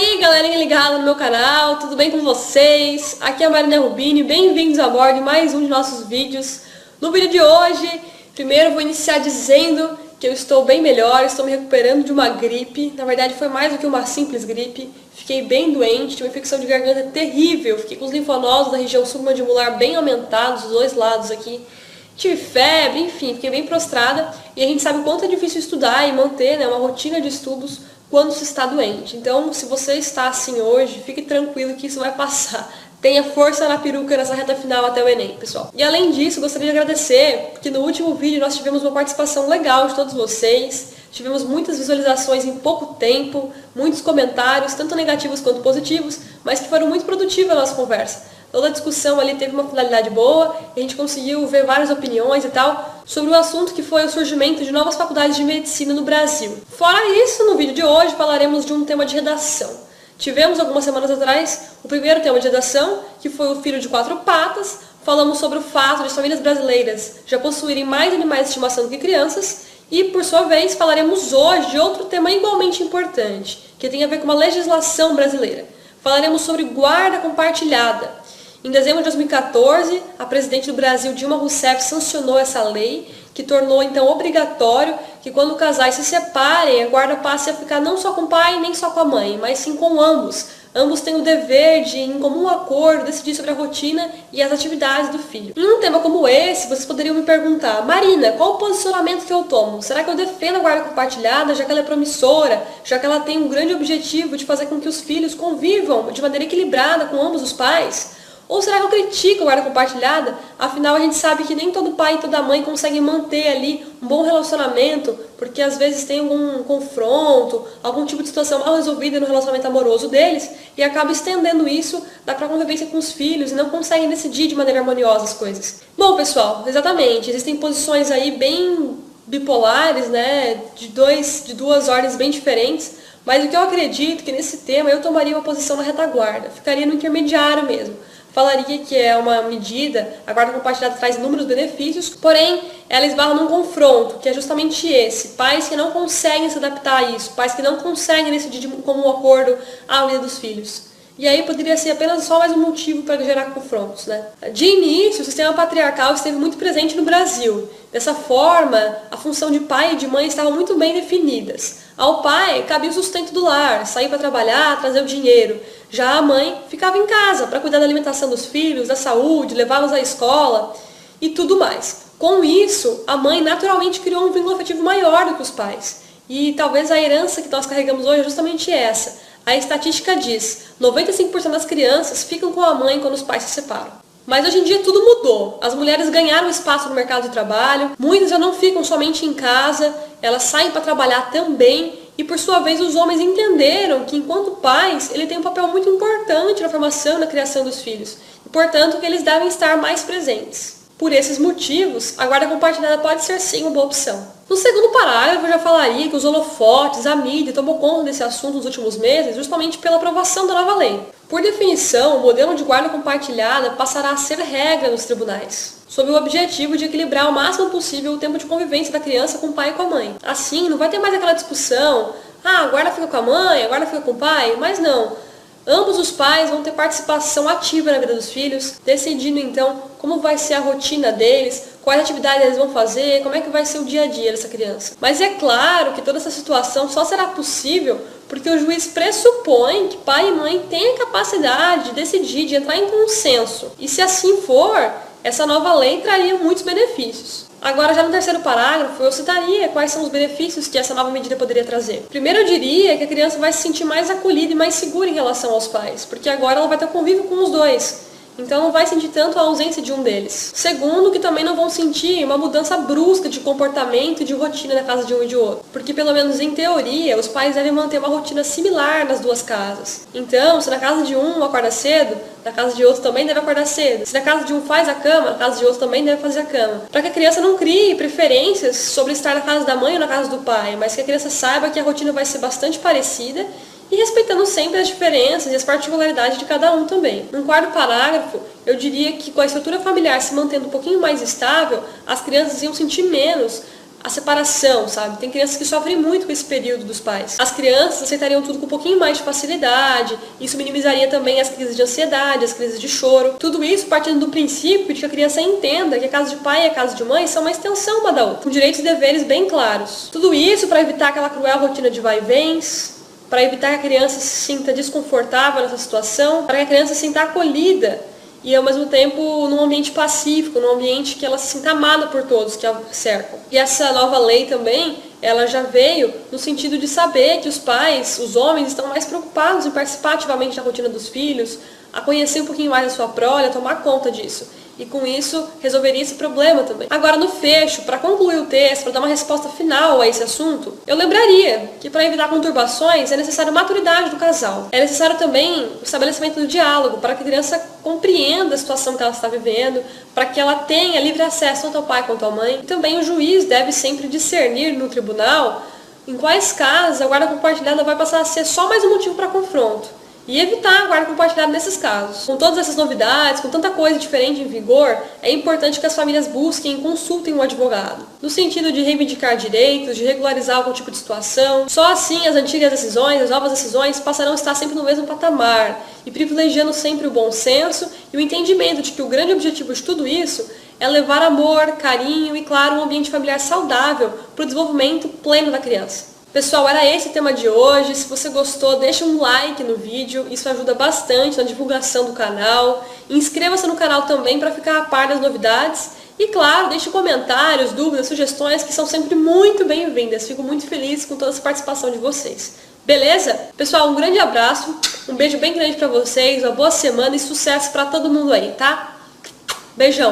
aí, galerinha ligada no meu canal, tudo bem com vocês? Aqui é a Marina Rubini, bem-vindos a bordo em mais um de nossos vídeos. No vídeo de hoje, primeiro vou iniciar dizendo que eu estou bem melhor, estou me recuperando de uma gripe. Na verdade foi mais do que uma simples gripe, fiquei bem doente, tive uma infecção de garganta terrível, fiquei com os linfonodos da região submandibular bem aumentados, dos dois lados aqui. Tive febre, enfim, fiquei bem prostrada e a gente sabe o quanto é difícil estudar e manter, né, uma rotina de estudos quando se está doente. Então, se você está assim hoje, fique tranquilo que isso vai passar. Tenha força na peruca nessa reta final até o Enem, pessoal. E além disso, gostaria de agradecer, porque no último vídeo nós tivemos uma participação legal de todos vocês. Tivemos muitas visualizações em pouco tempo, muitos comentários, tanto negativos quanto positivos, mas que foram muito produtivas a nossa conversa. Toda a discussão ali teve uma finalidade boa, e a gente conseguiu ver várias opiniões e tal, sobre o assunto que foi o surgimento de novas faculdades de medicina no Brasil. Fora isso, no vídeo de hoje falaremos de um tema de redação. Tivemos algumas semanas atrás o primeiro tema de redação, que foi o filho de quatro patas. Falamos sobre o fato de as famílias brasileiras já possuírem mais animais de estimação do que crianças. E, por sua vez, falaremos hoje de outro tema igualmente importante, que tem a ver com uma legislação brasileira. Falaremos sobre guarda compartilhada. Em dezembro de 2014, a presidente do Brasil, Dilma Rousseff, sancionou essa lei, que tornou então obrigatório que quando casais se separem, a guarda passe a ficar não só com o pai nem só com a mãe, mas sim com ambos. Ambos têm o dever de, em comum acordo, decidir sobre a rotina e as atividades do filho. Em um tema como esse, vocês poderiam me perguntar: Marina, qual o posicionamento que eu tomo? Será que eu defendo a guarda compartilhada, já que ela é promissora, já que ela tem um grande objetivo de fazer com que os filhos convivam de maneira equilibrada com ambos os pais? Ou será que eu critico a guarda compartilhada? Afinal, a gente sabe que nem todo pai e toda mãe conseguem manter ali um bom relacionamento, porque às vezes tem algum confronto, algum tipo de situação mal resolvida no relacionamento amoroso deles, e acaba estendendo isso para a convivência com os filhos e não conseguem decidir de maneira harmoniosa as coisas. Bom, pessoal, exatamente, existem posições aí bem bipolares, né, de duas ordens bem diferentes, mas o que eu acredito que nesse tema eu tomaria uma posição na retaguarda, ficaria no intermediário mesmo. Falaria que é uma medida, a guarda compartilhada traz inúmeros benefícios, porém ela esbarra num confronto, que é justamente esse: pais que não conseguem se adaptar a isso, pais que não conseguem decidir como um acordo a vida dos filhos. E aí poderia ser apenas só mais um motivo para gerar confrontos, né? De início, o sistema patriarcal esteve muito presente no Brasil. Dessa forma, a função de pai e de mãe estavam muito bem definidas. Ao pai cabia o sustento do lar, sair para trabalhar, trazer o dinheiro. Já a mãe ficava em casa para cuidar da alimentação dos filhos, da saúde, levá-los à escola e tudo mais. Com isso, a mãe naturalmente criou um vínculo afetivo maior do que os pais. E talvez a herança que nós carregamos hoje é justamente essa. A estatística diz: 95% das crianças ficam com a mãe quando os pais se separam. Mas hoje em dia tudo mudou. As mulheres ganharam espaço no mercado de trabalho, muitas já não ficam somente em casa, elas saem para trabalhar também. E por sua vez os homens entenderam que enquanto pais, ele tem um papel muito importante na formação e na criação dos filhos. E portanto que eles devem estar mais presentes. Por esses motivos, a guarda compartilhada pode ser sim uma boa opção. No segundo parágrafo eu já falaria que os holofotes, a mídia tomou conta desse assunto nos últimos meses justamente pela aprovação da nova lei. Por definição, o modelo de guarda compartilhada passará a ser regra nos tribunais, sob o objetivo de equilibrar o máximo possível o tempo de convivência da criança com o pai e com a mãe. Assim, não vai ter mais aquela discussão: a guarda fica com a mãe, a guarda fica com o pai, mas não. Ambos os pais vão ter participação ativa na vida dos filhos, decidindo então como vai ser a rotina deles, quais atividades eles vão fazer, como é que vai ser o dia a dia dessa criança. Mas é claro que toda essa situação só será possível porque o juiz pressupõe que pai e mãe têm a capacidade de decidir, de entrar em consenso. E se assim for, essa nova lei traria muitos benefícios. Agora, já no terceiro parágrafo, eu citaria quais são os benefícios que essa nova medida poderia trazer. Primeiro, eu diria que a criança vai se sentir mais acolhida e mais segura em relação aos pais, porque agora ela vai ter convívio com os dois. Então não vai sentir tanto a ausência de um deles. Segundo, que também não vão sentir uma mudança brusca de comportamento e de rotina na casa de um e de outro. Porque pelo menos em teoria, os pais devem manter uma rotina similar nas duas casas. Então, se na casa de um acorda cedo, na casa de outro também deve acordar cedo. Se na casa de um faz a cama, na casa de outro também deve fazer a cama. Para que a criança não crie preferências sobre estar na casa da mãe ou na casa do pai, mas que a criança saiba que a rotina vai ser bastante parecida e respeitando sempre as diferenças e as particularidades de cada um também. No quarto parágrafo, eu diria que com a estrutura familiar se mantendo um pouquinho mais estável, as crianças iam sentir menos a separação, sabe? Tem crianças que sofrem muito com esse período dos pais. As crianças aceitariam tudo com um pouquinho mais de facilidade, isso minimizaria também as crises de ansiedade, as crises de choro. Tudo isso partindo do princípio de que a criança entenda que a casa de pai e a casa de mãe são uma extensão uma da outra, com direitos e deveres bem claros. Tudo isso para evitar aquela cruel rotina de vai e vens, para evitar que a criança se sinta desconfortável nessa situação, para que a criança se sinta acolhida e ao mesmo tempo num ambiente pacífico, num ambiente que ela se sinta amada por todos que a cercam. E essa nova lei também, ela já veio no sentido de saber que os pais, os homens, estão mais preocupados em participar ativamente da rotina dos filhos, a conhecer um pouquinho mais a sua prole, a tomar conta disso. E com isso resolveria esse problema também. Agora no fecho, para concluir o texto, para dar uma resposta final a esse assunto, eu lembraria que para evitar conturbações é necessário maturidade do casal. É necessário também o estabelecimento do diálogo para que a criança compreenda a situação que ela está vivendo, para que ela tenha livre acesso tanto ao pai quanto à mãe. E também o juiz deve sempre discernir no tribunal em quais casos a guarda compartilhada vai passar a ser só mais um motivo para confronto. E evitar a guarda compartilhada nesses casos. Com todas essas novidades, com tanta coisa diferente em vigor, é importante que as famílias busquem e consultem um advogado. No sentido de reivindicar direitos, de regularizar algum tipo de situação. Só assim as antigas decisões, as novas decisões passarão a estar sempre no mesmo patamar e privilegiando sempre o bom senso e o entendimento de que o grande objetivo de tudo isso é levar amor, carinho e, claro, um ambiente familiar saudável para o desenvolvimento pleno da criança. Pessoal, era esse o tema de hoje. Se você gostou, deixa um like no vídeo, isso ajuda bastante na divulgação do canal. Inscreva-se no canal também para ficar a par das novidades. E claro, deixe comentários, dúvidas, sugestões que são sempre muito bem-vindas. Fico muito feliz com toda essa participação de vocês. Beleza? Pessoal, um grande abraço, um beijo bem grande para vocês, uma boa semana e sucesso para todo mundo aí, tá? Beijão!